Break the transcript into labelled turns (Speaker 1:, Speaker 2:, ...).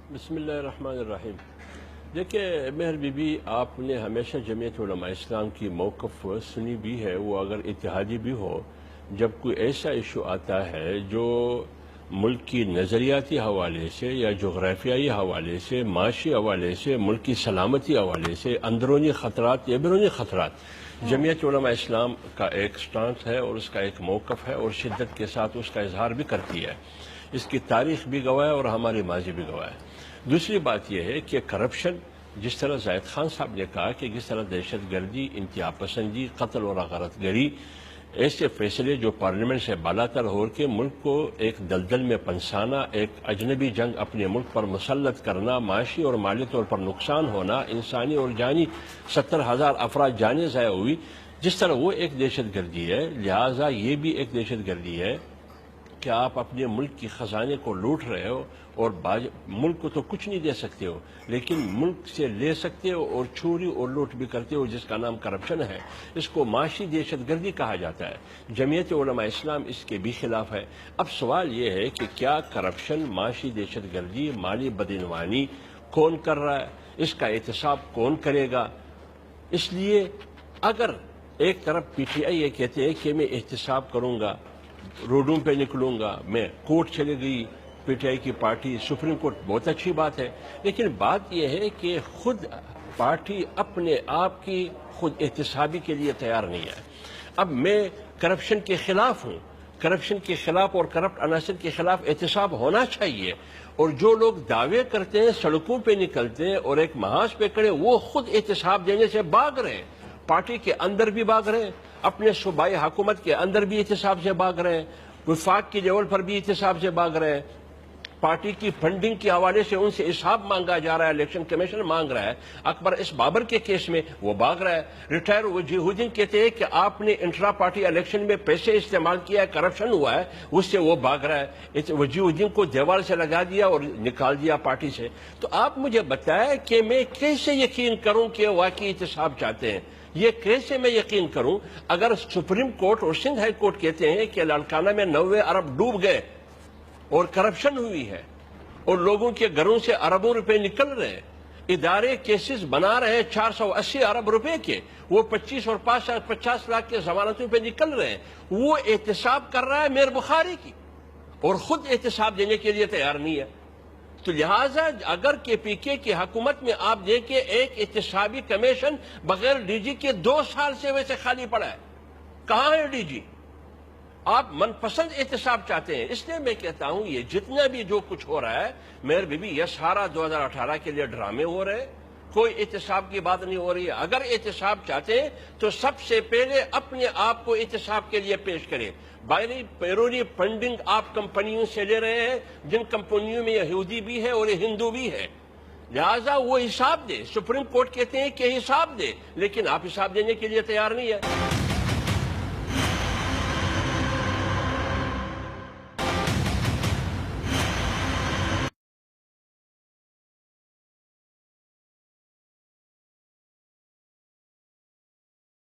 Speaker 1: بسم اللہ الرحمن الرحیم۔ دیکھیں مہر بی بی، آپ نے ہمیشہ جمعیت علماء اسلام کی موقف سنی بھی ہے، وہ اگر اتحادی بھی ہو، جب کوئی ایسا ایشو آتا ہے جو ملک کی نظریاتی حوالے سے یا جغرافیائی حوالے سے، معاشی حوالے سے، ملک کی سلامتی حوالے سے، اندرونی خطرات یا بیرونی خطرات، جمعیت علماء اسلام کا ایک سٹانس ہے اور اس کا ایک موقف ہے اور شدت کے ساتھ اس کا اظہار بھی کرتی ہے۔ اس کی تاریخ بھی گواہ ہے اور ہماری ماضی بھی گواہ ہے۔ دوسری بات یہ ہے کہ کرپشن، جس طرح زاہد خان صاحب نے کہا کہ جس طرح دہشت گردی، انتہا پسندی، قتل اور غارت گری، ایسے فیصلے جو پارلیمنٹ سے بالاتر ہو کے ملک کو ایک دلدل میں پنسانا، ایک اجنبی جنگ اپنے ملک پر مسلط کرنا، معاشی اور مالی طور پر نقصان ہونا، انسانی اور جانی 70,000 افراد جانیں ضائع ہوئی، جس طرح وہ ایک دہشت گردی ہے، لہٰذا یہ بھی ایک دہشت گردی ہے کہ آپ اپنے ملک کی خزانے کو لوٹ رہے ہو اور ملک کو تو کچھ نہیں دے سکتے ہو، لیکن ملک سے لے سکتے ہو اور چوری اور لوٹ بھی کرتے ہو، جس کا نام کرپشن ہے۔ اس کو معاشی دہشت گردی کہا جاتا ہے۔ جمعیت علماء اسلام اس کے بھی خلاف ہے۔ اب سوال یہ ہے کہ کیا کرپشن، معاشی دہشت گردی، مالی بدعنوانی کون کر رہا ہے؟ اس کا احتساب کون کرے گا؟ اس لیے اگر ایک طرف پی ٹی آئی یہ کہتے ہیں کہ میں احتساب کروں گا، روڈوں پہ نکلوں گا، میں کورٹ چلے گئی پی ٹی آئی کی پارٹی، سپریم کورٹ، بہت اچھی بات ہے، لیکن بات یہ ہے کہ خود پارٹی اپنے آپ کی خود احتسابی کے لیے تیار نہیں ہے۔ اب میں کرپشن کے خلاف ہوں، کرپشن کے خلاف اور کرپٹ عناصر کے خلاف احتساب ہونا چاہیے، اور جو لوگ دعوے کرتے ہیں، سڑکوں پہ نکلتے ہیں اور ایک محاذ پہ کھڑے، وہ خود احتساب دینے سے بھاگ رہے ہیں، پارٹی کے اندر بھی بھاگ رہے ہیں، اپنے صوبائی حکومت کے اندر بھی احتساب سے بھاگ رہے ہیں، وفاق کی لیول پر بھی احتساب سے بھاگ رہے ہیں، پارٹی کی فنڈنگ کے حوالے سے ان سے حساب مانگا جا رہا ہے، الیکشن کمیشن مانگ رہا ہے، اکبر اس بابر کے کیس میں وہ بھاگ رہا ہے، ریٹائر وجیہ الدین کہتے ہیں کہ آپ نے انٹرا پارٹی الیکشن میں پیسے استعمال کیا ہے، کرپشن ہوا ہے، اس سے وہ بھاگ رہا ہے، وجیہ الدین کو دیوار سے لگا دیا اور نکال دیا پارٹی سے۔ تو آپ مجھے بتائیں کہ میں کیسے یقین کروں کہ واقعی احتساب چاہتے ہیں؟ یہ کیسے میں یقین کروں اگر سپریم کورٹ اور سندھ ہائی کورٹ کہتے ہیں کہ لاڑکانہ میں 90 ارب ڈوب گئے اور کرپشن ہوئی ہے اور لوگوں کے گھروں سے اربوں روپے نکل رہے ہیں، ادارے کیسز بنا رہے ہیں 480 ارب روپے کے، وہ 25 اور 50 لاکھ کے ضمانتوں پہ نکل رہے ہیں، وہ احتساب کر رہا ہے میر بخاری کی اور خود احتساب دینے کے لیے تیار نہیں ہے۔ تو لہٰذا اگر کے پی کے کی حکومت میں آپ دیکھیں ایک احتسابی کمیشن بغیر ڈی جی کے 2 سال سے ویسے خالی پڑا ہے، کہاں ہے ڈی جی؟ آپ من پسند احتساب چاہتے ہیں، اس لیے میں کہتا ہوں یہ جتنا بھی جو کچھ ہو رہا ہے مہر بی بی، یہ سارا 2018 کے لیے ڈرامے ہو رہے ہیں، کوئی احتساب کی بات نہیں ہو رہی ہے۔ اگر احتساب چاہتے ہیں تو سب سے پہلے اپنے آپ کو احتساب کے لیے پیش کریں۔ بیرونی فنڈنگ آپ کمپنیوں سے لے رہے ہیں، جن کمپنیوں میں یہودی بھی ہے اور ہندو بھی ہے، لہٰذا وہ حساب دے۔ سپریم کورٹ کہتے ہیں کہ حساب دے، لیکن آپ حساب دینے کے لیے تیار نہیں ہے۔